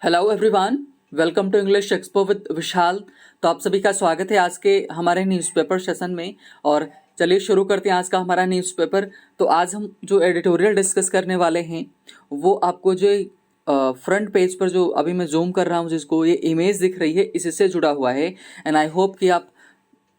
Hello everyone, welcome to English Expo with Vishal. तो आप सभी का स्वागत है आज के हमारे न्यूज़पेपर सेशन में। और चलिए शुरू करते हैं आज का हमारा न्यूज़पेपर। तो आज हम जो एडिटोरियल डिस्कस करने वाले हैं वो आपको जो फ्रंट पेज पर जो अभी मैं जूम कर रहा हूँ जिसको ये इमेज दिख रही है इससे जुड़ा हुआ है। एंड आई होप कि आप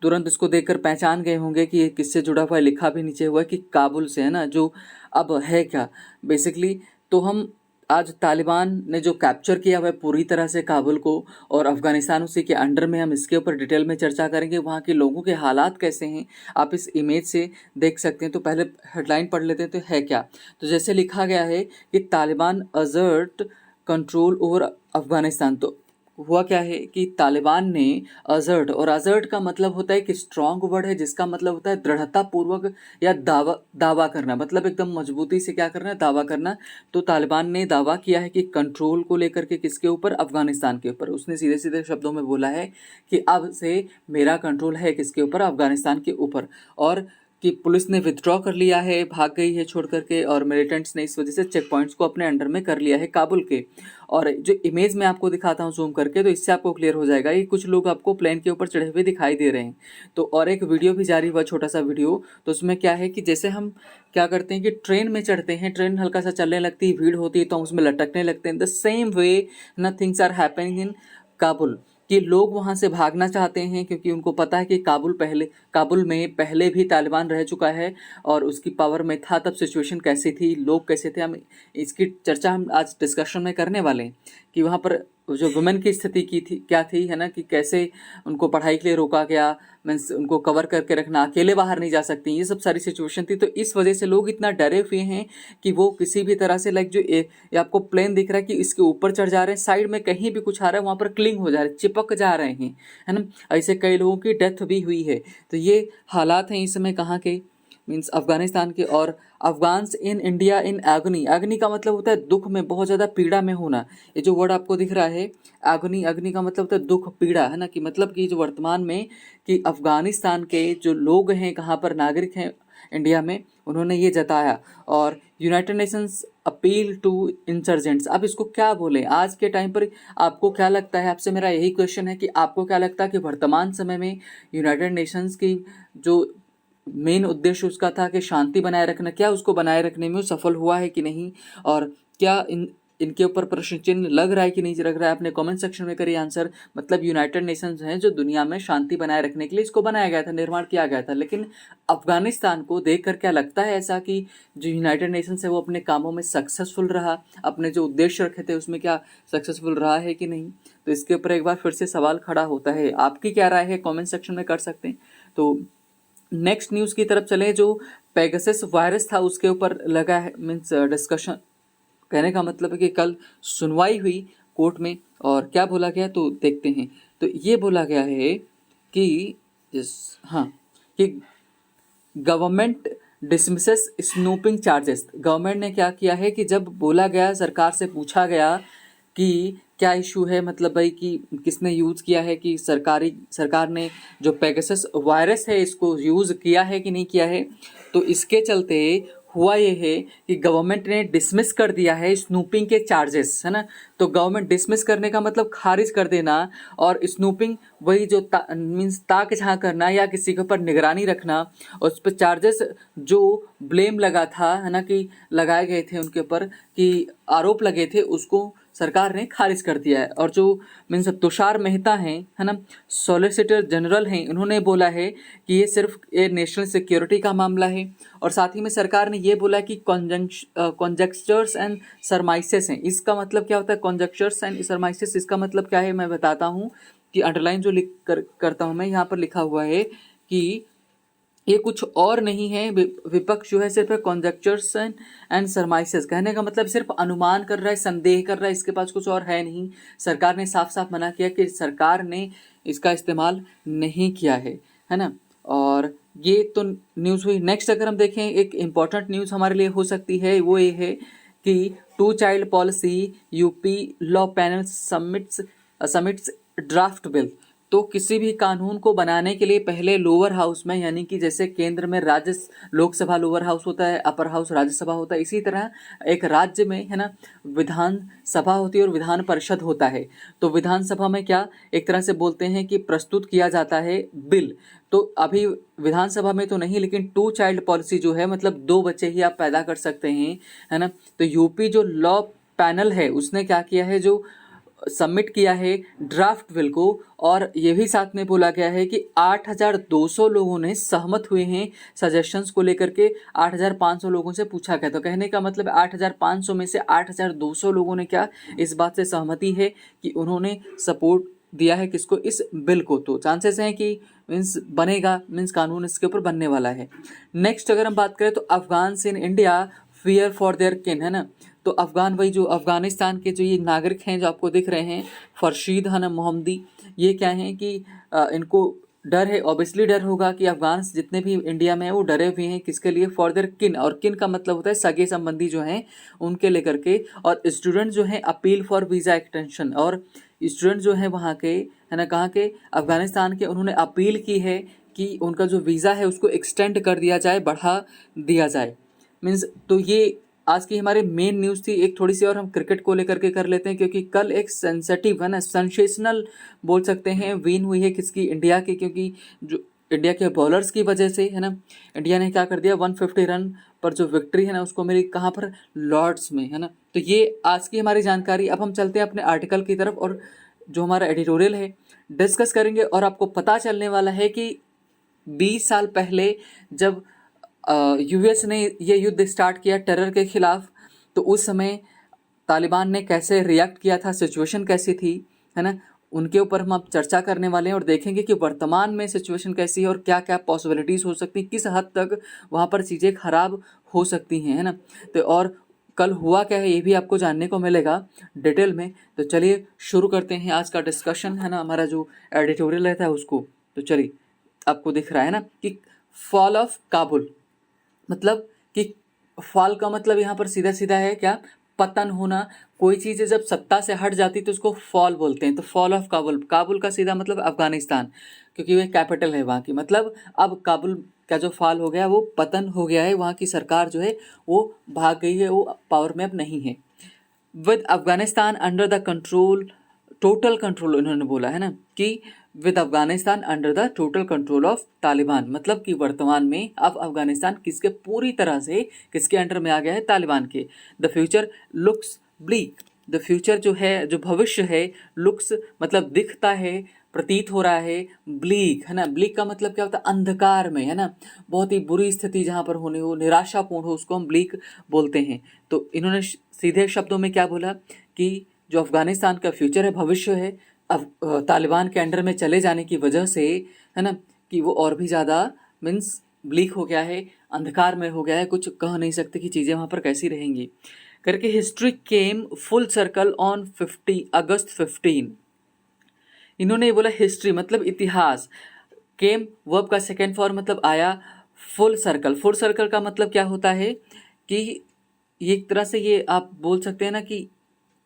तुरंत इसको देखकर पहचान गए होंगे कि ये किससे जुड़ा हुआ है। लिखा भी नीचे हुआ है कि काबुल से, है ना, जो अब है क्या बेसिकली। तो हम आज तालिबान ने जो कैप्चर किया हुआ है पूरी तरह से काबुल को और अफगानिस्तान उसी के अंडर में, हम इसके ऊपर डिटेल में चर्चा करेंगे। वहाँ के लोगों के हालात कैसे हैं आप इस इमेज से देख सकते हैं। तो पहले हेडलाइन पढ़ लेते हैं, तो है क्या। तो जैसे लिखा गया है कि Taliban assert control over Afghanistan. तो हुआ क्या है कि तालिबान ने असर्ट, और असर्ट का मतलब होता है कि स्ट्रॉन्ग वर्ड है जिसका मतलब होता है दृढ़ता पूर्वक या दावा करना, मतलब एकदम मजबूती से क्या करना है, दावा करना। तो तालिबान ने दावा किया है कि कंट्रोल को लेकर के किसके ऊपर, अफगानिस्तान के ऊपर। उसने सीधे सीधे शब्दों में बोला है कि अब से मेरा कंट्रोल है किसके ऊपर, अफगानिस्तान के ऊपर। और कि पुलिस ने विथड्रॉ कर लिया है, भाग गई है छोड़ करके, और मिलिटेंट्स ने इस वजह से चेक पॉइंट्स को अपने अंडर में कर लिया है काबुल के। और जो इमेज मैं आपको दिखाता हूँ जूम करके, तो इससे आपको क्लियर हो जाएगा कि कुछ लोग आपको प्लेन के ऊपर चढ़े हुए दिखाई दे रहे हैं। तो और एक वीडियो भी जारी हुआ, छोटा सा वीडियो। तो उसमें क्या है कि जैसे हम क्या करते हैं कि ट्रेन में चढ़ते हैं, ट्रेन हल्का सा चलने लगती है, भीड़ होती है तो हम उसमें लटकने लगते हैं। द सेम वे ना things are happening in Kabul, कि लोग वहाँ से भागना चाहते हैं क्योंकि उनको पता है कि काबुल में पहले भी तालिबान रह चुका है और उसकी पावर में था। तब सिचुएशन कैसी थी, लोग कैसे थे, हम इसकी चर्चा हम आज डिस्कशन में करने वाले हैं कि वहाँ पर जो वुमेन की स्थिति की थी क्या थी, है ना, कि कैसे उनको पढ़ाई के लिए रोका गया, मीन्स उनको कवर करके रखना, अकेले बाहर नहीं जा सकती, ये सब सारी सिचुएशन थी। तो इस वजह से लोग इतना डरे हुए हैं कि वो किसी भी तरह से लाइक जो ये आपको प्लेन दिख रहा है कि इसके ऊपर चढ़ जा रहे हैं, साइड में कहीं भी कुछ आ रहा है वहाँ पर क्लिंग हो जा रहे हैं, चिपक जा रहे हैं, है ना। ऐसे कई लोगों की डेथ भी हुई है। तो ये हालात हैं इस समय कहाँ के, मीन्स अफगानिस्तान के। और Afghans in India in agony, agony का मतलब होता है दुख में, बहुत ज़्यादा पीड़ा में होना। ये जो वर्ड आपको दिख रहा है एगनी, एगनी का मतलब होता है दुख, पीड़ा, है ना, कि मतलब कि जो वर्तमान में कि अफगानिस्तान के जो लोग हैं, कहाँ पर नागरिक हैं इंडिया में, उन्होंने ये जताया। और United Nations appeal to insurgents, अब इसको क्या बोले आज के टाइम पर। आपको क्या लगता है, आपसे मेरा यही क्वेश्चन है कि आपको क्या लगता है कि वर्तमान समय में यूनाइटेड नेशंस की जो मेन उद्देश्य उसका था कि शांति बनाए रखना, क्या उसको बनाए रखने में वो सफल हुआ है कि नहीं, और क्या इनके ऊपर प्रश्न चिन्ह लग रहा है कि नहीं लग रहा है। अपने कमेंट सेक्शन में करिए आंसर। मतलब यूनाइटेड नेशंस हैं जो दुनिया में शांति बनाए रखने के लिए इसको बनाया गया था, निर्माण किया गया था। लेकिन अफगानिस्तान को देखकर क्या लगता है ऐसा कि जो यूनाइटेड नेशंस है वो अपने कामों में सक्सेसफुल रहा, अपने जो उद्देश्य रखे थे उसमें क्या सक्सेसफुल रहा है कि नहीं। तो इसके ऊपर एक बार फिर से सवाल खड़ा होता है। आपकी क्या राय है कॉमेंट सेक्शन में कर सकते हैं। तो नेक्स्ट न्यूज़ की तरफ चले, जो पेगासस वायरस था उसके ऊपर लगा है, मीन्स डिस्कशन, कहने का मतलब है कि कल सुनवाई हुई कोर्ट में और क्या बोला गया तो देखते हैं। तो ये बोला गया है कि हाँ, कि government dismisses snooping charges. Government ने क्या किया है कि जब बोला गया, सरकार से पूछा गया कि क्या इशू है, मतलब भाई कि किसने यूज़ किया है, कि सरकार ने जो पेगासस वायरस है इसको यूज़ किया है कि नहीं किया है। तो इसके चलते हुआ ये है कि गवर्नमेंट ने डिसमिस कर दिया है स्नूपिंग के चार्जेस, है ना। तो गवर्नमेंट डिसमिस करने का मतलब खारिज कर देना, और स्नूपिंग वही जो मीन्स ताक झांक करना या किसी के ऊपर निगरानी रखना, और उस पर चार्जेस जो ब्लेम लगा था, है ना, कि लगाए गए थे उनके ऊपर, कि आरोप लगे थे, उसको सरकार ने खारिज कर दिया है। और जो मीन्स तुषार मेहता हैं, है ना, सॉलिसिटर जनरल हैं, उन्होंने बोला है कि ये सिर्फ ये नेशनल सिक्योरिटी का मामला है। और साथ ही में सरकार ने ये बोला कि कॉन्जेक्चर्स एंड सरमाइसेस हैं। इसका मतलब क्या होता है कॉन्जेक्चर्स एंड सरमाइसेस, इसका मतलब क्या है मैं बताता हूँ, कि अंडरलाइन जो करता हूँ मैं, यहाँ पर लिखा हुआ है कि ये कुछ और नहीं है। विपक्ष जो है सिर्फ कॉन्जेक्चर्स एंड सरमाइसेस, कहने का मतलब सिर्फ अनुमान कर रहा है, संदेह कर रहा है, इसके पास कुछ और है नहीं। सरकार ने साफ साफ मना किया कि सरकार ने इसका इस्तेमाल नहीं किया है ना। और ये तो न्यूज़ हुई। नेक्स्ट अगर हम देखें, एक इम्पॉर्टेंट न्यूज़ हमारे लिए हो सकती है, वो ये है कि 2 child policy UP law panel submits draft bill. तो किसी भी कानून को बनाने के लिए पहले लोअर हाउस में, यानी कि जैसे केंद्र में राज्य लोकसभा लोअर हाउस होता है, अपर हाउस राज्यसभा होता है, इसी तरह एक राज्य में है ना विधान सभा होती है और विधान परिषद होता है। तो विधानसभा में क्या एक तरह से बोलते हैं कि प्रस्तुत किया जाता है बिल। तो अभी विधानसभा में तो नहीं, लेकिन 2 चाइल्ड पॉलिसी जो है मतलब 2 बच्चे ही आप पैदा कर सकते हैं, है ना। तो यूपी जो लॉ पैनल है उसने क्या किया है, जो सबमिट किया है ड्राफ्ट बिल को, और ये भी साथ में बोला गया है कि 8,200 लोगों ने सहमत हुए हैं सजेशंस को लेकर के। 8,500 लोगों से पूछा गया, तो कहने का मतलब 8,500 में से 8,200 लोगों ने क्या इस बात से सहमति है कि उन्होंने सपोर्ट दिया है किसको, इस बिल को। तो चांसेस हैं कि मीन्स बनेगा, मीन्स कानून इसके ऊपर बनने वाला है। नेक्स्ट अगर हम बात करें तो Afghans in India fear for their किन, है ना। तो अफगान वही जो अफगानिस्तान के जो ये नागरिक हैं जो आपको दिख रहे हैं फरशीद है ना मोहम्मदी, ये क्या हैं कि इनको डर है, ऑब्वियसली डर होगा कि अफगान जितने भी इंडिया में हैं वो डरे हुए हैं किसके लिए, फॉर देयर किन, और किन का मतलब होता है सगे संबंधी जो हैं उनके लेकर के। और स्टूडेंट जो हैं अपील फॉर वीज़ा एक्सटेंशन, और स्टूडेंट जो हैं वहाँ के है ना कहाँ के, अफगानिस्तान के, उन्होंने अपील की है कि उनका जो वीज़ा है उसको एक्सटेंड कर दिया जाए, बढ़ा दिया जाए। मीन्स तो ये आज की हमारे मेन न्यूज़ थी। एक थोड़ी सी और हम क्रिकेट को लेकर के कर लेते हैं, क्योंकि कल एक सेंसिटिव है ना सेंसेशनल बोल सकते हैं विन हुई है किसकी, इंडिया की, क्योंकि जो इंडिया के बॉलर्स की वजह से है ना इंडिया ने क्या कर दिया 150 रन पर जो विक्ट्री है ना उसको मिली कहाँ पर, लॉर्ड्स में, है ना। तो ये आज की हमारी जानकारी। अब हम चलते हैं अपने आर्टिकल की तरफ और जो हमारा एडिटोरियल है डिस्कस करेंगे, और आपको पता चलने वाला है कि 20 साल पहले जब यूएस ने ये युद्ध स्टार्ट किया टेरर के खिलाफ, तो उस समय तालिबान ने कैसे रिएक्ट किया था, सिचुएशन कैसी थी, है ना, उनके ऊपर हम अब चर्चा करने वाले हैं और देखेंगे कि वर्तमान में सिचुएशन कैसी है और क्या क्या पॉसिबिलिटीज़ हो सकती हैं, किस हद तक वहाँ पर चीज़ें खराब हो सकती हैं, है ना। तो और कल हुआ क्या है ये भी आपको जानने को मिलेगा डिटेल में। तो चलिए शुरू करते हैं आज का डिस्कशन, है ना, हमारा जो एडिटोरियल रहता है उसको। तो चलिए, आपको दिख रहा है ना कि फॉल ऑफ काबुल, मतलब कि फॉल का मतलब यहाँ पर सीधा सीधा है क्या, पतन होना। कोई चीज़ जब सत्ता से हट जाती तो उसको फॉल बोलते हैं। तो फॉल ऑफ काबुल, काबुल का सीधा मतलब अफगानिस्तान, क्योंकि वह कैपिटल है वहाँ की। मतलब अब काबुल का जो फॉल हो गया वो पतन हो गया है, वहाँ की सरकार जो है वो भाग गई है, वो पावर में अब नहीं है। With Afghanistan under the control, total control इन्होंने बोला है ना कि with Afghanistan under the total control of Taliban, मतलब कि वर्तमान में अब अफगानिस्तान किसके पूरी तरह से किसके अंडर में आ गया है, तालिबान के। The future looks bleak, the future जो है, जो भविष्य है, लुक्स मतलब दिखता है, प्रतीत हो रहा है, ब्लीक, है ना। ब्लीक का मतलब क्या होता है, अंधकार में, है ना, बहुत ही बुरी स्थिति जहाँ पर होने हो, निराशापूर्ण हो, उसको हम ब्लीक बोलते हैं। तो इन्होंने सीधे शब्दों में क्या बोला कि जो अफगानिस्तान का फ्यूचर है, भविष्य है, अब तालिबान के अंडर में चले जाने की वजह से, है ना, कि वो और भी ज़्यादा मीन्स ब्लीक हो गया है, अंधकार में हो गया है, कुछ कह नहीं सकते कि चीज़ें वहाँ पर कैसी रहेंगी करके। History came full circle on 50 अगस्त 15। इन्होंने बोला हिस्ट्री मतलब इतिहास, केम वर्ब का सेकेंड फॉर्म मतलब आया, फुल सर्कल, फुल सर्कल का मतलब क्या होता है कि ये एक तरह से ये आप बोल सकते हैं ना कि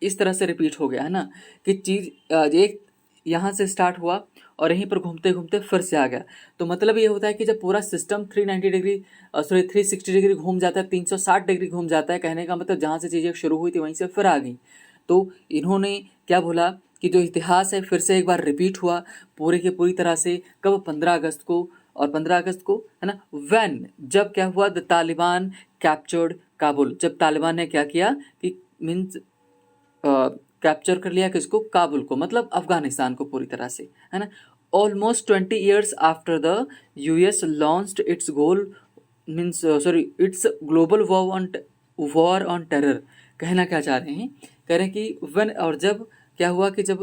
इस तरह से रिपीट हो गया, है ना, कि चीज़ एक यहाँ से स्टार्ट हुआ और यहीं पर घूमते घूमते फिर से आ गया। तो मतलब ये होता है कि जब पूरा सिस्टम 390 डिग्री 360 डिग्री घूम जाता है, 360 डिग्री घूम जाता है, कहने का मतलब जहाँ से चीज़ें शुरू हुई थी वहीं से फिर आ गई। तो इन्होंने क्या बोला कि जो इतिहास है फिर से एक बार रिपीट हुआ पूरे के पूरी तरह से, कब, 15 अगस्त को। और 15 अगस्त को, है ना, व्हेन, जब क्या हुआ, द तालिबान कैप्चर्ड काबुल, जब तालिबान ने क्या किया कि मीन्स कैप्चर कर लिया किसको, काबुल को, मतलब अफगानिस्तान को पूरी तरह से, है ना। Almost 20 years after the US launched it's goal means it's global war on terror. कहना क्या चाह रहे हैं, कह रहे हैं कि वन, और जब क्या हुआ कि जब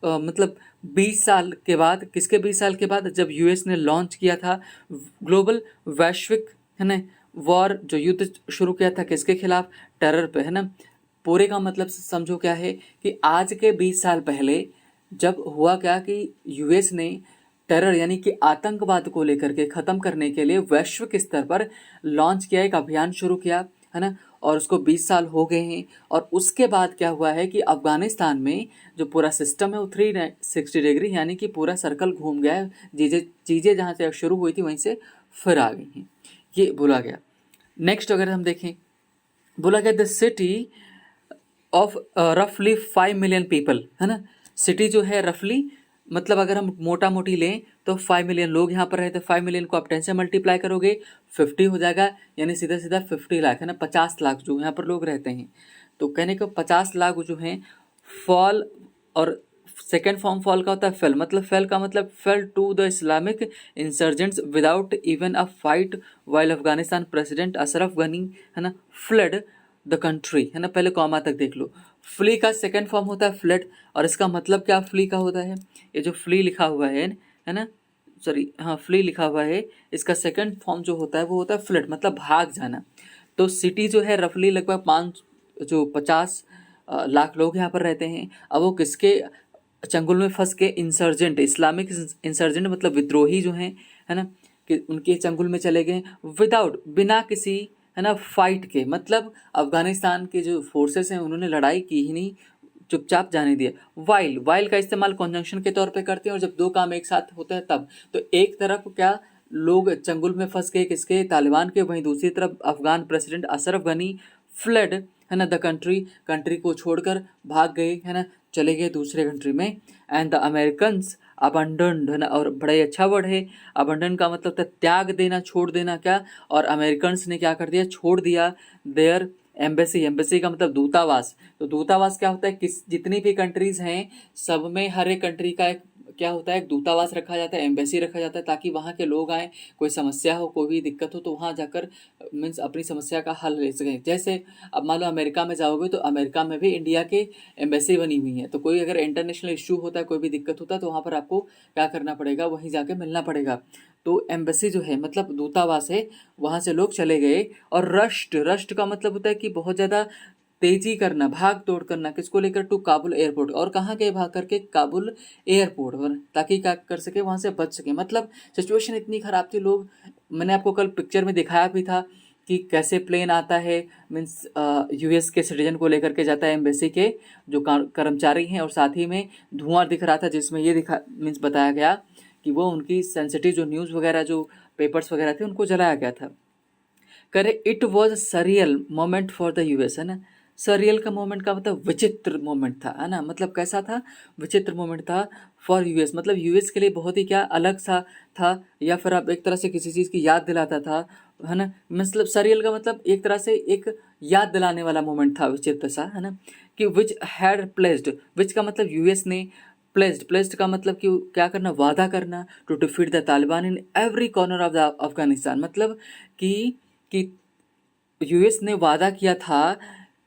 मतलब 20 साल के बाद, किसके 20 साल के बाद, जब यूएस ने लॉन्च किया था ग्लोबल वैश्विक, है ना, वॉर, जो युद्ध शुरू किया था किसके खिलाफ, टेरर पे, है ना। पूरे का मतलब समझो क्या है कि आज के 20 साल पहले जब हुआ क्या कि यूएस ने टेरर यानी कि आतंकवाद को लेकर के ख़त्म करने के लिए वैश्विक स्तर पर लॉन्च किया, एक अभियान शुरू किया, है ना। और उसको 20 साल हो गए हैं। और उसके बाद क्या हुआ है कि अफ़गानिस्तान में जो पूरा सिस्टम है वो 360 डिग्री यानी कि पूरा सर्कल घूम गया है। चीज़ें जहाँ से शुरू हुई थी वहीं से फिर आ गई हैं, ये बोला गया। नेक्स्ट अगर हम देखें, बोला गया द सिटी ऑफ रफली 5 मिलियन पीपल, है ना। सिटी जो है रफली मतलब अगर हम मोटा मोटी लें तो 5 मिलियन लोग यहाँ पर रहते हैं। 5 मिलियन को आप 10 से मल्टीप्लाई करोगे 50 हो जाएगा, यानी सीधा सीधा 50 लाख, है ना, 50 लाख जो यहाँ पर लोग रहते हैं। तो कहने को 50 लाख जो हैं फॉल, और सेकेंड फॉर्म फॉल का होता है फेल, मतलब फेल का मतलब fail to the Islamic insurgents without even a fight while Afghanistan president Ashraf Ghani, है ना, फ्लड द कंट्री, है ना। पहले कॉमा तक देख लो। फ्ली का सेकेंड फॉर्म होता है फ्लड, और इसका मतलब क्या फ्ली का होता है, ये जो फ्ली लिखा हुआ है ना, सॉरी हाँ फ्ली लिखा हुआ है, इसका सेकेंड फॉर्म जो होता है वो होता है फ्लड, मतलब भाग जाना। तो सिटी जो है रफली लगभग 50 लाख लोग यहाँ पर रहते हैं। अब वो किसके चंगुल में फंस के, इंसर्जेंट, इस्लामिक इंसर्जेंट मतलब विद्रोही जो हैं, है ना, कि उनके चंगुल में चले गए विदाउट, बिना किसी, है ना, फाइट के, मतलब अफगानिस्तान के जो फोर्सेस हैं उन्होंने लड़ाई की ही नहीं, चुपचाप जाने दिया। वाइल का इस्तेमाल कॉन्जंक्शन के तौर पे करते हैं, और जब दो काम एक साथ होते हैं तब। तो एक तरफ क्या लोग चंगुल में फंस गए किसके, तालिबान के, वहीं दूसरी तरफ अफगान प्रेसिडेंट अशरफ गनी फ्लड, है ना, द कंट्री को छोड़कर भाग गए, है ना, चले गए दूसरे कंट्री में। एंड द अमेरिकन्स अबंडन्ड, है ना, और बड़ा ही अच्छा वर्ड है, अबंडन का मतलब था त्याग देना, छोड़ देना क्या, और अमेरिकन्स ने क्या कर दिया, छोड़ दिया देयर एम्बेसी का मतलब दूतावास। तो दूतावास क्या होता है, जितनी भी कंट्रीज हैं सब में हर एक कंट्री का एक क्या होता है, एक दूतावास रखा जाता है, एम्बेसी रखा जाता है, ताकि वहाँ के लोग आए, कोई समस्या हो, कोई भी दिक्कत हो तो वहाँ जाकर मीन्स अपनी समस्या का हल ले सकें। जैसे अब मान लो अमेरिका में जाओगे तो अमेरिका में भी इंडिया के एम्बेसी बनी हुई है, तो कोई अगर इंटरनेशनल इशू होता है, कोई भी दिक्कत होता है, तो वहाँ पर आपको क्या करना पड़ेगा, वहीं जाके मिलना पड़ेगा। तो एम्बेसी जो है मतलब दूतावास है, वहाँ से लोग चले गए। और रश्ट का मतलब होता है कि बहुत ज़्यादा तेजी करना, भाग दौड़ करना, किसको लेकर, टू काबुल एयरपोर्ट। और कहाँ गए भाग करके, काबुल एयरपोर्ट पर, ताकि क्या कर सके, वहाँ से बच सके। मतलब सिचुएशन इतनी ख़राब थी, लोग, मैंने आपको कल पिक्चर में दिखाया भी था कि कैसे प्लेन आता है, मीन्स यूएस के सिटीजन को लेकर के जाता है, एम्बेसी के जो कर्मचारी हैं, और साथ ही में धुआं दिख रहा था, जिसमें ये मीन्स बताया गया कि वो उनकी सेंसिटिव जो न्यूज़ वगैरह, जो पेपर्स वगैरह थे, उनको जलाया गया था। करे it was surreal moment for the US, है ना। सरियल का मोमेंट का मतलब विचित्र मोमेंट था, है ना, मतलब कैसा था, विचित्र मोमेंट था फॉर यूएस, मतलब यूएस के लिए बहुत ही क्या अलग सा था, या फिर आप एक तरह से किसी चीज़ की याद दिलाता था, है ना। मतलब सरियल का मतलब एक तरह से एक याद दिलाने वाला मोमेंट था, विचित्र सा, है ना। कि विच हैड प्लेस्ड, विच का मतलब यूएस ने, प्लेस्ड का मतलब कि क्या करना, वादा करना, to defeat the Taliban in every corner of the Afghanistan, मतलब कि यूएस ने वादा किया था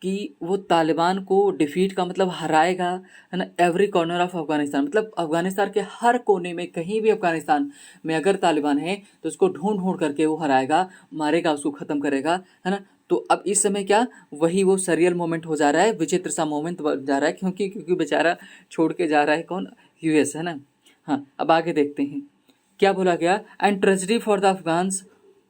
कि वो तालिबान को डिफीट का मतलब हराएगा, है ना, एवरी कॉर्नर ऑफ अफगानिस्तान, मतलब अफगानिस्तान के हर कोने में, कहीं भी अफगानिस्तान में अगर तालिबान है तो उसको ढूंढ ढूंढ करके वो हराएगा, मारेगा, उसको ख़त्म करेगा, है ना। तो अब इस समय क्या वही वो सरियल मोमेंट हो जा रहा है, विचित्र सा मोमेंट जा रहा है, क्योंकि बेचारा छोड़ के जा रहा है कौन, यूएस, है ना। हाँ, अब आगे देखते हैं क्या बोला गया। And tragedy for the Afghans,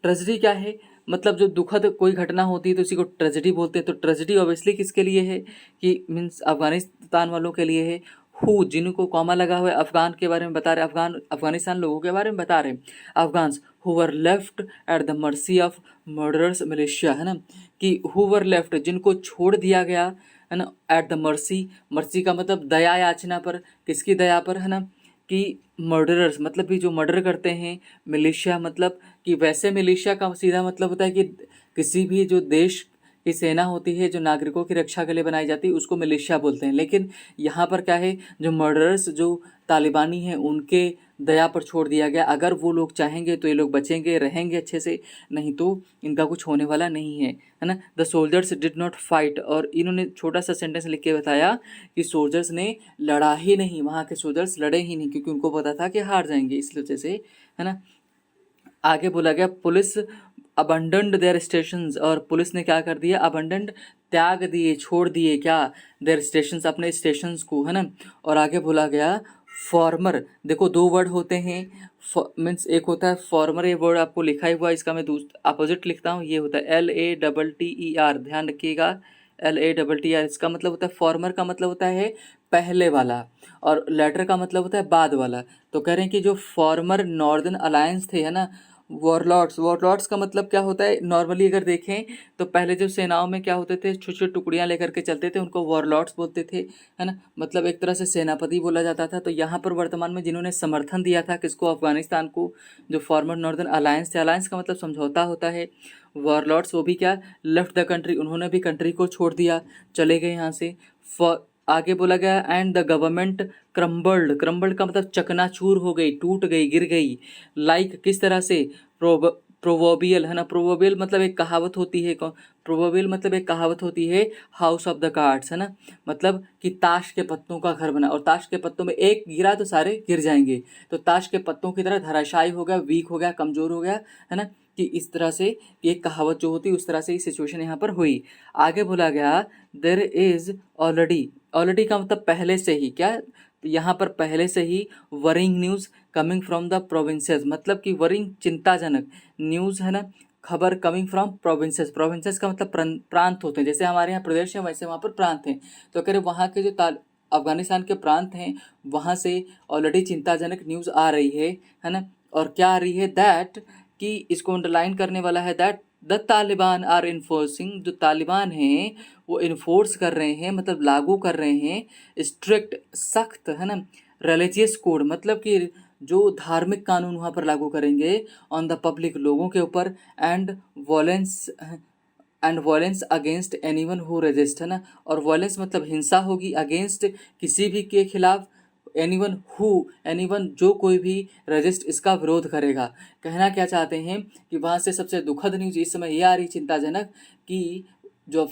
tragedy क्या है, मतलब जो दुखद कोई घटना होती है तो उसी को ट्रेजिडी बोलते हैं। तो ट्रेजिडी ऑब्वियसली किसके लिए है, कि मीन्स अफगानिस्तान वालों के लिए है। हु, जिनको कॉमा लगा हुआ है, अफगान के बारे में बता रहे, अफगानिस्तान लोगों के बारे में बता रहे, Afghans who were left at the mercy of murderers militia, है ना, कि हु वर लेफ्ट, जिनको छोड़ दिया गया, है ना, एट द मर्सी का मतलब दया याचना पर, किसकी दया पर, है ना, कि मर्डरर्स मतलब भी जो मर्डर करते हैं, मिलिशिया मतलब कि वैसे मिलिशिया का सीधा मतलब होता है कि किसी भी जो देश की सेना होती है जो नागरिकों की रक्षा के लिए बनाई जाती है उसको मिलिशिया बोलते हैं। लेकिन यहाँ पर क्या है, जो मर्डरर्स जो तालिबानी हैं उनके दया पर छोड़ दिया गया। अगर वो लोग चाहेंगे तो ये लोग बचेंगे, रहेंगे अच्छे से, नहीं तो इनका कुछ होने वाला नहीं है ना। The soldiers did not fight, और इन्होंने छोटा सा सेंटेंस लिख के बताया कि सोल्जर्स ने लड़ा ही नहीं, वहाँ के सोल्जर्स लड़े ही नहीं, क्योंकि उनको पता था कि हार जाएंगे, इस वजह से, है ना। आगे बोला गया पुलिस अबंडन्ड देयर स्टेशंस, और पुलिस ने क्या कर दिया, अबंडन्ड त्याग दिए, छोड़ दिए क्या, देयर स्टेशंस, अपने स्टेशंस को, है ना। और आगे बोला गया फॉर्मर, देखो दो वर्ड होते हैं, मीन्स एक होता है फॉर्मर, ये वर्ड आपको लिखा ही हुआ, इसका मैं अपोजिट लिखता हूँ, ये होता है LATTER, ध्यान रखिएगा, LATTER, इसका मतलब होता है फॉर्मर का मतलब होता है पहले वाला, और लेटर का मतलब होता है बाद वाला। तो कह रहे हैं कि जो फॉर्मर नॉर्दर्न अलायंस थे, है ना, वॉरलॉर्ड्स, वॉरलॉर्ड्स का मतलब क्या होता है, नॉर्मली अगर देखें तो पहले जो सेनाओं में क्या होते थे, छोटी छोटी टुकड़ियां लेकर के चलते थे, उनको वॉरलॉर्ड्स बोलते थे, है ना, मतलब एक तरह से सेनापति बोला जाता था। तो यहाँ पर वर्तमान में जिन्होंने समर्थन दिया था किसको, अफगानिस्तान को, जो फॉर्मर नॉर्दर्न अलायंस थे, अलायंस का मतलब समझौता होता है, वॉरलॉर्ड्स वो भी क्या, लेफ्ट द कंट्री, उन्होंने भी कंट्री को छोड़ दिया, चले गए यहाँ से। आगे बोला गया and the government crumbled, crumbled का मतलब चकनाचूर हो गई, टूट गई, गिर गई, लाइक किस तरह से, प्रोवर्बियल, है ना, प्रोवर्बियल मतलब एक कहावत होती है, प्रोवर्बियल मतलब एक कहावत होती है, हाउस ऑफ द कार्ड्स, है ना, मतलब कि ताश के पत्तों का घर बना, और ताश के पत्तों में एक गिरा तो सारे गिर जाएंगे, तो ताश के पत्तों की तरह धराशायी हो गया, वीक हो गया, कमजोर हो गया, है ना, कि इस तरह से एक कहावत जो होती है उस तरह से ये सिचुएशन यहाँ पर हुई। आगे बोला गया देयर इज ऑलरेडी, ऑलरेडी का मतलब पहले से ही, क्या, यहाँ पर पहले से ही worrying news coming from the provinces, मतलब कि वरिंग चिंताजनक न्यूज़, है ना, खबर कमिंग फ्रॉम प्रोविंसेस, प्रोविंसेस का मतलब प्रांत होते हैं, जैसे हमारे यहाँ प्रदेश है वैसे वहाँ पर प्रांत हैं। तो कह रहे वहाँ के जो अफगानिस्तान के प्रांत हैं वहाँ से ऑलरेडी चिंताजनक न्यूज़ आ रही है ना, और क्या आ रही है, दैट, कि इसको अंडरलाइन करने वाला है, that the Taliban are enforcing, जो तालिबान हैं वो इन्फोर्स कर रहे हैं, मतलब लागू कर रहे हैं, स्ट्रिक्ट, सख्त, है ना, रिलीजियस कोड, मतलब कि जो धार्मिक कानून वहाँ पर लागू करेंगे ऑन द पब्लिक, लोगों के ऊपर, and violence, and violence against anyone who resist, है ना, और वॉलेंस मतलब हिंसा होगी, अगेंस्ट किसी भी के खिलाफ, एनीवन जो कोई भी रेजिस्ट, इसका विरोध करेगा। कहना क्या चाहते हैं कि वहाँ से सबसे दुखद न्यूज़ इस समय ये आ रही, चिंताजनक, कि जो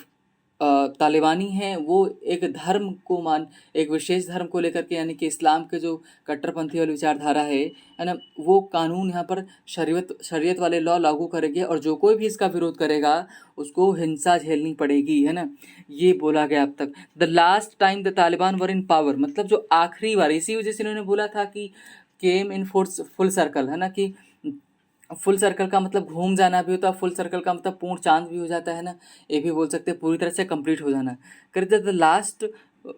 तालिबानी हैं वो एक धर्म को एक विशेष धर्म को लेकर के, यानी कि इस्लाम के जो कट्टरपंथी वाली विचारधारा है ना, वो कानून यहाँ पर शरीयत वाले लॉ लागू करेंगे, और जो कोई भी इसका विरोध करेगा उसको हिंसा झेलनी पड़ेगी, है ना, ये बोला गया अब तक। The last time the Taliban were in power, मतलब जो आखिरी बार, इसी वजह से इन्होंने बोला था कि केम इन फुल सर्कल, है ना, कि फुल सर्कल का मतलब घूम जाना भी होता है, फुल सर्कल का मतलब पूर्ण चांद भी हो जाता है ना, ये भी बोल सकते हैं पूरी तरह से कंप्लीट हो जाना। कर the last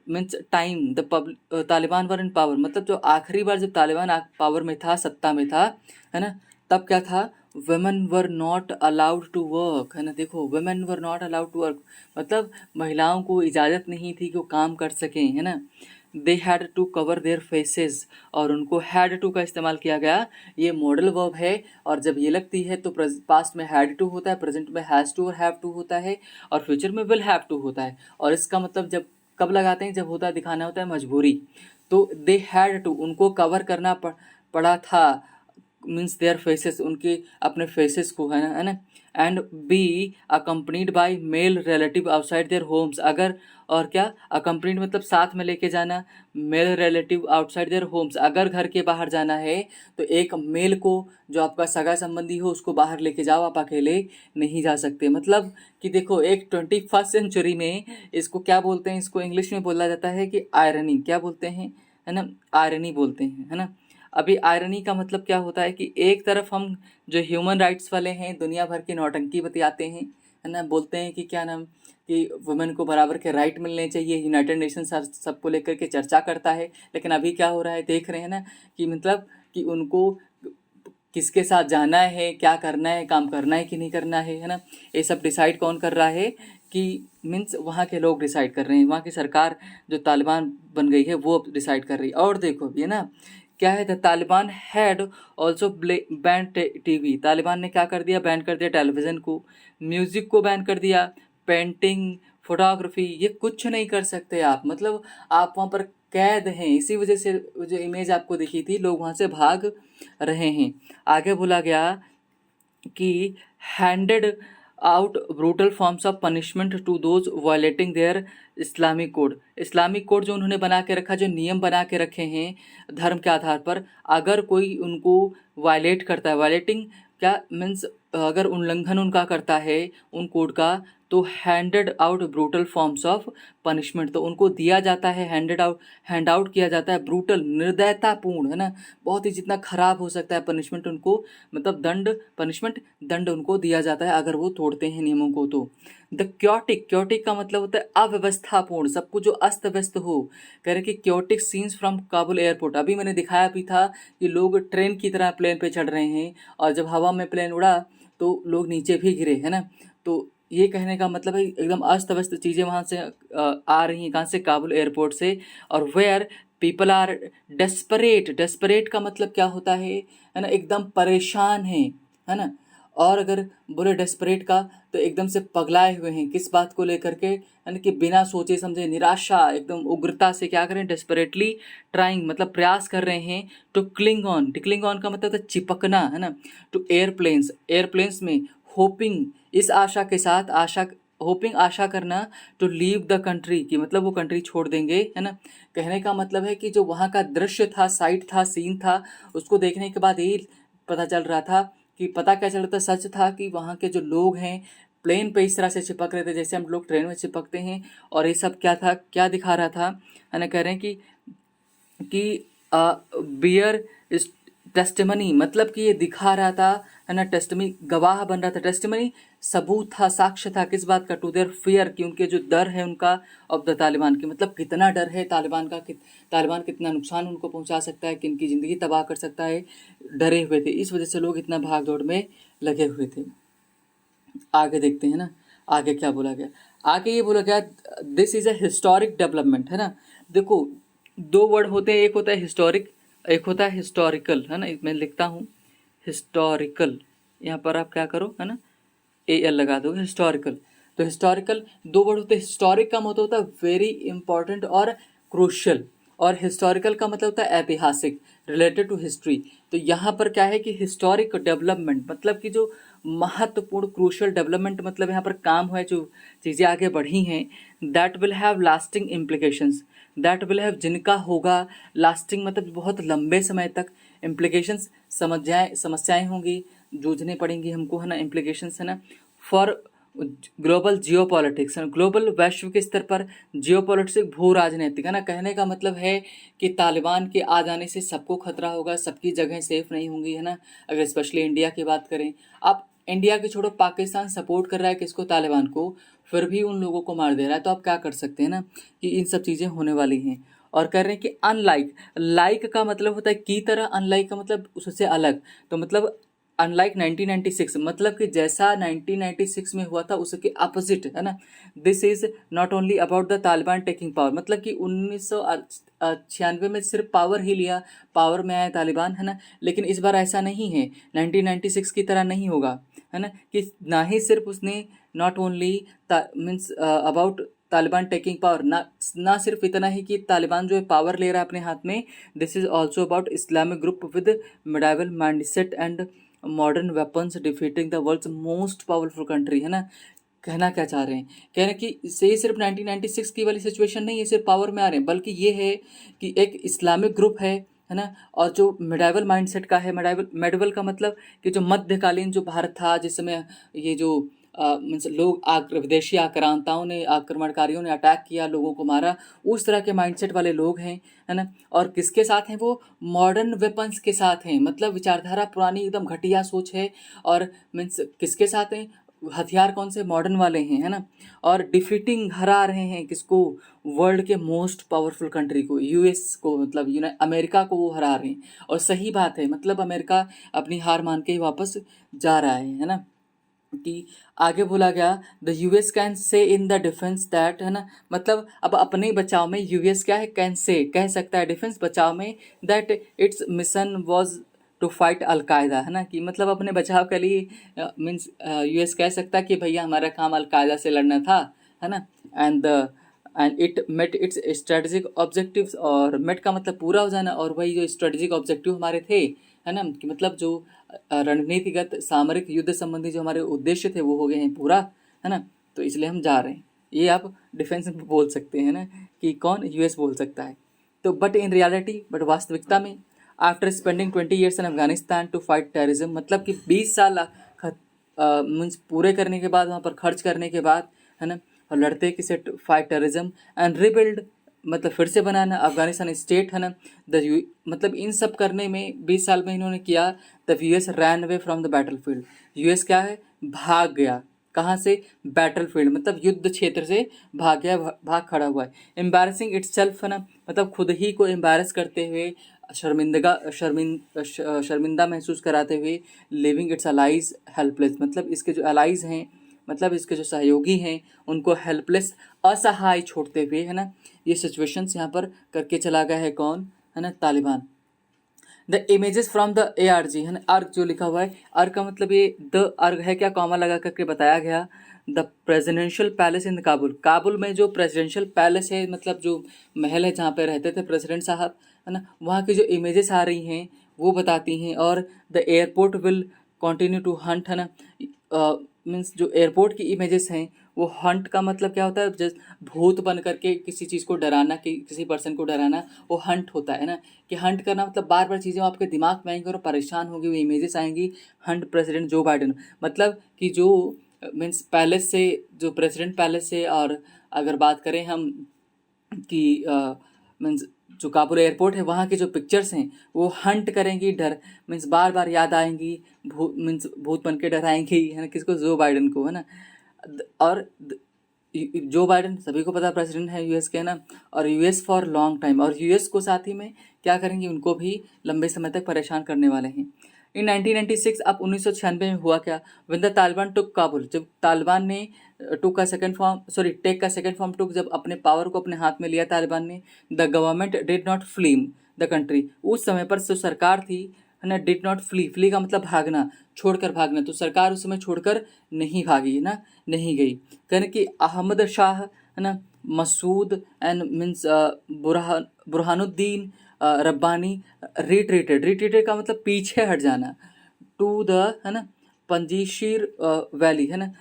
means time the Taliban were in power, मतलब जो आखिरी बार जब तालिबान पावर में था, सत्ता में था, है ना, तब क्या था, women were not allowed to work, है ना, देखो women were not allowed to work, मतलब महिलाओं को इजाज़त नहीं थी कि वो काम कर सकें, है ना, they had to cover their faces, और उनको हैड टू का इस्तेमाल किया गया, ये मॉडल वर्ब है, और जब ये लगती है तो पास्ट में हैड टू होता है, प्रेजेंट में हैज़ टू और हैव टू होता है, और फ्यूचर में विल हैव टू होता है। और इसका मतलब जब कब लगाते हैं, जब होता है दिखाना होता है मजबूरी, तो दे हैड टू, उनको कवर करना पड़ा था, मीन्स देयर फेसेस, उनके अपने फेसेस को, है ना, and be accompanied by male relative outside their homes, अगर, और क्या, अकम्पनीड मतलब साथ में लेके जाना, male relative outside their homes, अगर घर के बाहर जाना है तो एक मेल को, जो आपका सगा संबंधी हो, उसको बाहर लेके जाओ, आप अकेले नहीं जा सकते। मतलब कि देखो एक 21st सेंचुरी में इसको क्या बोलते हैं, इसको इंग्लिश में बोला जाता है कि आयरनी, क्या बोलते हैं, है ना, आयरनी बोलते हैं, है ना। अभी आयरनी का मतलब क्या होता है कि एक तरफ हम जो ह्यूमन राइट्स वाले हैं दुनिया भर की नौटंकी बतियाते हैं, है ना, बोलते हैं कि क्या नाम, कि वुमेन को बराबर के राइट मिलने चाहिए, यूनाइटेड नेशन सबको लेकर के चर्चा करता है, लेकिन अभी क्या हो रहा है देख रहे हैं ना, कि मतलब कि उनको किसके साथ जाना है, क्या करना है, काम करना है कि नहीं करना है ना, ये सब डिसाइड कौन कर रहा है, कि मीन्स वहाँ के लोग डिसाइड कर रहे हैं, वहाँ की सरकार जो तालिबान बन गई है वो डिसाइड कर रही है। और देखो ये ना क्या है, the Taliban had also ban TV, Taliban ने क्या कर दिया, बैन कर दिया टेलीविज़न को, म्यूज़िक को बैन कर दिया, पेंटिंग, फोटोग्राफी, ये कुछ नहीं कर सकते आप, मतलब आप वहाँ पर कैद हैं। इसी वजह से जो इमेज आपको दिखी थी, लोग वहाँ से भाग रहे हैं। आगे बोला गया कि handed out brutal forms of punishment to those violating their Islamic code, Islamic code जो उन्होंने बना के रखा, जो नियम बना के रखे हैं धर्म के आधार पर, अगर कोई उनको वायलेट करता है, वायलेटिंग क्या मीन्स, अगर उल्लंघन उनका करता है उन कोड का, तो तो handed out brutal forms of punishment, तो उनको दिया जाता है, हैंड आउट किया जाता है ब्रूटल, निर्दयतापूर्ण, है ना, बहुत ही जितना खराब हो सकता है पनिशमेंट उनको, मतलब दंड उनको दिया जाता है अगर वो तोड़ते हैं नियमों को। तो द क्योटिक का मतलब होता है अव्यवस्थापूर्ण, सब कुछ जो अस्त व्यस्त हो। कह रहे कि chaotic scenes from Kabul airport, अभी मैंने दिखाया भी था कि लोग ट्रेन की तरह प्लेन पे चढ़ रहे हैं और जब हवा में प्लेन उड़ा तो लोग नीचे भी गिरे, है ना। तो ये कहने का मतलब है एकदम अस्त व्यस्त चीज़ें वहाँ से आ रही हैं, कहाँ से, काबुल एयरपोर्ट से। और वेयर पीपल आर डेस्परेट का मतलब क्या होता है ना, एकदम परेशान है ना। और अगर बोले डेस्परेट का तो एकदम से पगलाए हुए हैं, किस बात को लेकर के, यानी कि बिना सोचे समझे, निराशा, एकदम उग्रता से क्या करें, डेस्परेटली ट्राइंग मतलब प्रयास कर रहे हैं। टू क्लिंग ऑन का मतलब है चिपकना, है ना। टू एयरप्लेन्स में होपिंग, इस आशा के साथ, आशा करना। टू लीव द कंट्री की मतलब वो कंट्री छोड़ देंगे, है ना। कहने का मतलब है कि जो वहाँ का दृश्य था, साइट था, सीन था, उसको देखने के बाद यही पता चल रहा था कि, पता क्या चल रहा था, सच था कि वहाँ के जो लोग हैं प्लेन पे इस तरह से चिपक रहे थे जैसे हम लोग ट्रेन में चिपकते हैं। और ये सब क्या था, क्या दिखा रहा था, है ना। कह रहे हैं कि बियर टेस्टिमनी, मतलब कि ये दिखा रहा था, है ना, टेस्टिमनी गवाह बन रहा था, टेस्टिमनी सबूत था, साक्ष्य था, किस बात का, टू देयर फियर, कि उनके जो डर है उनका, ऑफ द तालिबान की, मतलब कितना डर है तालिबान का, तालिबान कितना नुकसान उनको पहुंचा सकता है, किनकी ज़िंदगी तबाह कर सकता है, डरे हुए थे। इस वजह से लोग इतना भाग दौड़ में लगे हुए थे। आगे देखते हैं ना, आगे क्या बोला गया। आगे ये बोला गया, this is a historic development, है ना। देखो, दो वर्ड होते हैं, एक होता है हिस्टोरिक, एक होता है हिस्टोरिकल, है ना। मैं लिखता हूँ हिस्टोरिकल, यहाँ पर आप क्या करो, है ना, AL लगा दो, हिस्टोरिकल। तो हिस्टोरिकल दो वर्ड होते हैं, हिस्टोरिक का मतलब होता है वेरी इंपॉर्टेंट और क्रूशियल, और हिस्टोरिकल का मतलब होता है ऐतिहासिक, रिलेटेड टू हिस्ट्री। तो यहाँ पर क्या है कि हिस्टोरिक डेवलपमेंट मतलब कि जो महत्वपूर्ण क्रूशियल डेवलपमेंट, मतलब यहाँ पर काम हुआ है, जो चीज़ें आगे बढ़ी हैं, that will have lasting implications, that will have जिनका होगा लास्टिंग मतलब बहुत लंबे समय तक, इम्प्लीकेशंस समस्याएं होंगी, जूझने पड़ेंगी हमको, है ना, इम्प्लीकेशंस, है ना, फॉर ग्लोबल जियोपॉलिटिक्स, ग्लोबल वैश्विक स्तर पर जियोपॉलिटिक्स, भू राजनीतिक, है ना। कहने का मतलब है कि तालिबान के आ जाने से सबको खतरा होगा, सबकी जगह सेफ नहीं होंगी, है ना। अगर स्पेशली इंडिया की बात करें, आप इंडिया की छोड़ो, पाकिस्तान सपोर्ट कर रहा है किसको, तालिबान को, फिर भी उन लोगों को मार दे रहा है, तो आप क्या कर सकते हैं ना, कि इन सब चीज़ें होने वाली हैं। और कह रहे हैं कि अनलाइक, लाइक का मतलब होता है की तरह, अनलाइक का मतलब उससे अलग, तो मतलब अनलाइक 1996 मतलब कि जैसा 1996 में हुआ था उसके अपोजिट, है ना। This is not only about the Taliban taking power, मतलब कि 1996 में सिर्फ पावर ही लिया, पावर में आया तालिबान, है ना। लेकिन इस बार ऐसा नहीं है, 1996 की तरह नहीं होगा, है ना, कि ना ही सिर्फ उसने not only means about Taliban taking power, ना सिर्फ इतना ही कि तालिबान जो है पावर ले रहा है अपने हाथ में, this is also about Islamic group with medieval mindset and modern weapons defeating the world's most powerful country, है ना। कहना क्या चाह रहे हैं, कह रहे हैं कि ये सिर्फ 1996 की वाली सिचुएशन नहीं है, सिर्फ पावर में आ रहे हैं, बल्कि ये है कि एक इस्लामिक ग्रुप है ना, और जो मेडाइवल माइंडसेट का है, मेडाइवल का मतलब कि जो मध्यकालीन जो भारत था, जिस समय ये जो मीन्स लोग विदेशी आक्रांताओं ने, आक्रमणकारियों ने अटैक किया, लोगों को मारा, उस तरह के माइंडसेट वाले लोग हैं, है ना। और किसके साथ हैं वो, मॉडर्न वेपन्स के साथ हैं, मतलब विचारधारा पुरानी एकदम घटिया सोच है, और मीन्स किसके साथ हैं, हथियार कौन से, मॉडर्न वाले हैं, है ना। और डिफीटिंग, हरा रहे हैं किसको, वर्ल्ड के मोस्ट पावरफुल कंट्री को, US को, मतलब अमेरिका को वो हरा रहे हैं। और सही बात है, मतलब अमेरिका अपनी हार मान के ही वापस जा रहा है ना। कि आगे बोला गया, the US can say in the defence that, है ना, मतलब अब अपने बचाव में US क्या है, कैन से कह सकता है, डिफेंस बचाव में, that its mission was to fight al Qaeda, है ना, कि मतलब अपने बचाव के लिए मीन्स US कह सकता है कि भैया हमारा काम अलकायदा से लड़ना था, है ना। And it met its strategic objectives, और मेट का मतलब पूरा हो जाना, और वही जो स्ट्रेटेजिक ऑब्जेक्टिव हमारे थे, है ना, कि मतलब जो रणनीतिगत सामरिक युद्ध संबंधी जो हमारे उद्देश्य थे वो हो गए हैं पूरा, है ना। तो इसलिए हम जा रहे हैं, ये आप डिफेंस में बोल सकते हैं ना, कि कौन, US बोल सकता है। तो बट इन रियलिटी, बट वास्तविकता में, after spending 20 years in Afghanistan to fight terrorism, मतलब कि 20 साल मीन्स पूरे करने के बाद, वहाँ पर खर्च करने के बाद, है ना, और लड़ते किसे, फाइट टेररिज्म एंड रिबिल्ड मतलब फिर से बनाना अफगानिस्तान स्टेट, है ना। मतलब इन सब करने में 20 साल में इन्होंने किया। The US ran away from the battlefield, US क्या है, भाग गया कहाँ से, बैटलफील्ड मतलब युद्ध क्षेत्र से भाग गया, भाग खड़ा हुआ है। एम्बैरसिंग इटसेल्फ, है ना, मतलब खुद ही को एम्बैरस करते हुए, शर्मिंदा महसूस कराते हुए, लिविंग इट्स अलाइज हेल्पलेस, मतलब इसके जो अलाइज हैं, मतलब इसके जो सहयोगी हैं, उनको हेल्पलेस असहाय छोड़ते हुए, है ना, ये सिचुएशंस यहाँ पर करके चला गया है कौन, है ना, Taliban. The images from the ARG, है ना, अर्ग जो लिखा हुआ है, अर्ग का मतलब ये द अर्ग है क्या, कॉमा लगा करके बताया गया। द प्रेसिडेंशियल पैलेस इन काबुल, काबुल में जो प्रेसिडेंशियल पैलेस है, मतलब जो महल है जहाँ पे रहते थे प्रेसिडेंट साहब, है ना, वहाँ की जो इमेजेस आ रही हैं वो बताती हैं। और the airport will continue to hunt, है ना, मीन्स जो एयरपोर्ट की इमेजेस हैं वो हंट का मतलब क्या होता है, जस्ट भूत बन करके किसी चीज़ को डराना, कि किसी पर्सन को डराना, वो हंट होता है ना, कि हंट करना मतलब बार बार चीज़ें आपके दिमाग में आएंगी और परेशान होगी, वो इमेजेस आएंगी। हंट प्रेसिडेंट जो बाइडन, मतलब कि जो मीन्स पैलेस से, जो प्रेसिडेंट पैलेस से, और अगर बात करें हम कि मीन्स जो काबुल एयरपोर्ट है वहाँ की जो पिक्चर्स हैं वो हंट करेंगी, डर मीन्स बार बार याद आएंगी, मीन्स भूत बन के डराएंगी, है ना, किसको, जो बाइडन को, है ना। और जो बाइडन सभी को पता प्रेसिडेंट है यूएस के, है ना, और यूएस फॉर लॉन्ग टाइम, और यूएस को साथ ही में क्या करेंगे, उनको भी लंबे समय तक परेशान करने वाले हैं। इन 1996, अब 1996 में हुआ क्या, व्हेन द तालिबान टुक काबुल, जब तालिबान ने टुक का सेकंड फॉर्म, सॉरी टेक का सेकंड फॉर्म टुक, जब अपने पावर को अपने हाथ में लिया तालिबान ने, the government did not film the country, उस समय पर जो सरकार थी, है ना, डिड नॉट फ्ली, फ्ली का मतलब भागना, छोड़कर भागना, तो सरकार उस समय छोड़कर नहीं भागी, ना, नहीं गई। कहने कि अहमद शाह, है ना, Massoud and means Burhanuddin Rabbani retreated, retreated का मतलब पीछे हट जाना, टू द, है ना, पंजीशीर वैली, है ना,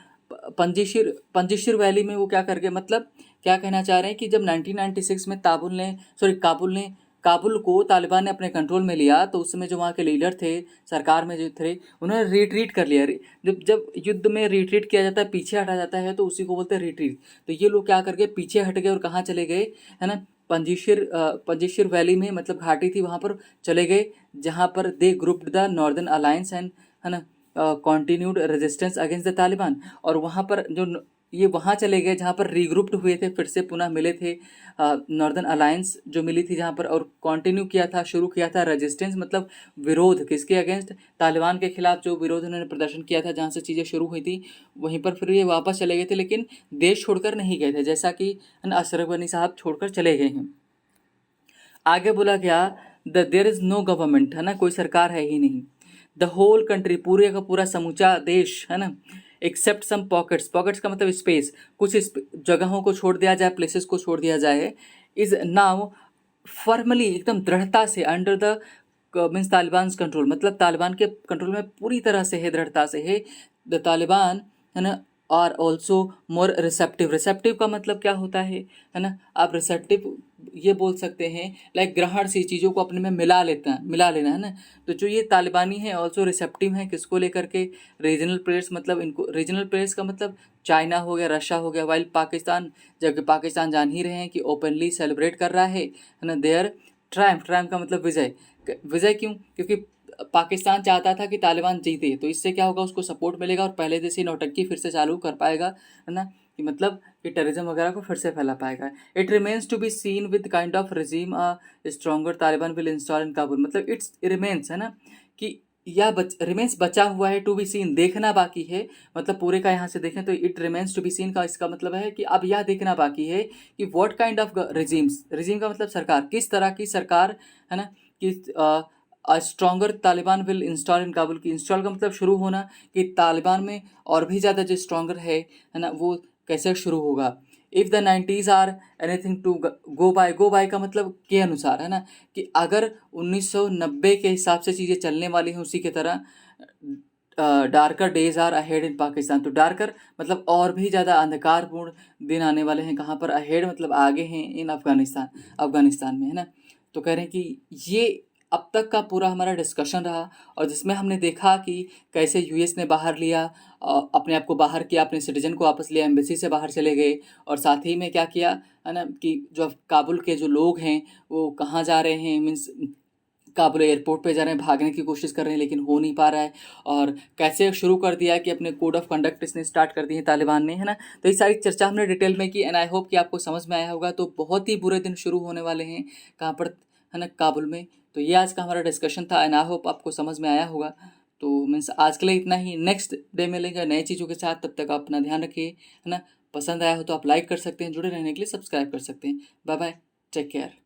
पंजीशीर वैली में वो क्या करके, मतलब क्या कहना चाह रहे हैं कि जब 1996 में काबुल को तालिबान ने अपने कंट्रोल में लिया, तो उस समय जो वहाँ के लीडर थे, सरकार में जो थे, उन्होंने रिट्रीट कर लिया। जब जब युद्ध में रिट्रीट किया जाता है, पीछे हटा जाता है, तो उसी को बोलते हैं रिट्रीट। तो ये लोग क्या करके पीछे हट गए और कहाँ चले गए, है ना, पंजीशिर वैली में, मतलब घाटी थी वहाँ पर चले गए, जहाँ पर they grouped the Northern Alliance and, है ना, continued resistance against the Taliban, और वहाँ पर जो ये वहाँ चले गए जहाँ पर रीग्रुप्ड हुए थे, फिर से पुनः मिले थे, नॉर्दर्न अलायंस जो मिली थी जहाँ पर, और कंटिन्यू किया था, शुरू किया था रेजिस्टेंस, मतलब विरोध किसके अगेंस्ट, तालिबान के खिलाफ जो विरोध उन्होंने प्रदर्शन किया था, जहाँ से चीज़ें शुरू हुई थी वहीं पर फिर ये वापस चले गए थे, लेकिन देश छोड़कर नहीं गए थे, जैसा कि अशरफ गनी साहब छोड़कर चले गए हैं। आगे बोला गया, देयर इज़ नो गवर्नमेंट, है ना, कोई सरकार है ही नहीं, द होल कंट्री, पूरे का पूरा समूचा देश, है ना, एक्सेप्ट सम पॉकेट्स, पॉकेट्स का मतलब स्पेस, कुछ जगहों को छोड़ दिया जाए, प्लेसेस को छोड़ दिया जाए, इज नाउ फॉर्मली, एकदम दृढ़ता से, under the means Taliban control, मतलब तालिबान के कंट्रोल में पूरी तरह से है, दृढ़ता से है, द तालिबान, है ना, are also more receptive, receptive का मतलब क्या होता है ना, आप रिसेप्टिव ये बोल सकते हैं, लाइक ग्रहण से चीज़ों को अपने में मिला लेना, है ना। तो जो ये तालिबानी है ऑल्सो रिसेप्टिव है, किसको लेकर के, रीजनल प्लेयर्स, मतलब इनको रीजनल प्लेयर्स का मतलब चाइना हो गया, रशिया हो गया, वाइल पाकिस्तान, जबकि पाकिस्तान जान ही रहे हैं कि ओपनली सेलिब्रेट कर रहा है ना, देयर ट्रायम्फ, ट्रायम्फ का मतलब विजय, विजय क्यों, क्योंकि पाकिस्तान चाहता था कि तालिबान जीते, तो इससे क्या होगा, उसको सपोर्ट मिलेगा और पहले जैसी नौटंकी फिर से चालू कर पाएगा, है ना, कि मतलब कि टेररिज्म वगैरह को फिर से फैला पाएगा। It remains to be seen with kind of regime a stronger Taliban will install in Kabul, मतलब इट्स रिमेन्स, है ना, कि यह रिमेन्स बचा हुआ है, टू बी सीन देखना बाकी है, मतलब पूरे का यहाँ से देखें तो it remains to be seen का इसका मतलब है कि अब यह देखना बाकी है कि what kind of regimes, regime का मतलब सरकार, किस तरह की सरकार, है ना, कि stronger Taliban will install in Kabul, की इंस्टॉल का मतलब शुरू होना, कि तालिबान में और भी ज़्यादा जो स्ट्रॉन्गर है ना, वो कैसे शुरू होगा। If the 90s are anything to go by का मतलब के अनुसार, है ना, कि अगर 1990 के हिसाब से चीज़ें चलने वाली हैं उसी के तरह, darker days are ahead in Pakistan, तो डार्कर मतलब और भी ज़्यादा अंधकारपूर्ण दिन आने वाले हैं, कहाँ पर, अहेड मतलब आगे हैं, इन अफगानिस्तान में, है ना। तो कह रहे हैं कि ये अब तक का पूरा हमारा डिस्कशन रहा, और जिसमें हमने देखा कि कैसे यूएस ने बाहर लिया, अपने आप को बाहर किया, अपने सिटीजन को वापस लिया, एम्बेसी से बाहर चले गए, और साथ ही में क्या किया है ना कि जो काबुल के जो लोग हैं वो कहाँ जा रहे हैं, मीन्स काबुल एयरपोर्ट पे जा रहे हैं, भागने की कोशिश कर रहे हैं लेकिन हो नहीं पा रहा है, और कैसे शुरू कर दिया कि अपने कोड ऑफ कंडक्ट इसने स्टार्ट कर दिए तालिबान ने, है ना। तो ये सारी चर्चा हमने डिटेल में की, एंड आई होप कि आपको समझ में आया होगा। तो बहुत ही बुरे दिन शुरू होने वाले हैं, कहाँ पर, है ना, काबुल में। तो ये आज का हमारा डिस्कशन था, एंड आई होप आपको समझ में आया होगा। तो मीन्स आज के लिए इतना ही, नेक्स्ट डे मिलेंगे नए चीज़ों के साथ। तब तक आप अपना ध्यान रखिए, है ना। पसंद आया हो तो आप लाइक कर सकते हैं, जुड़े रहने के लिए सब्सक्राइब कर सकते हैं। Bye bye, take care.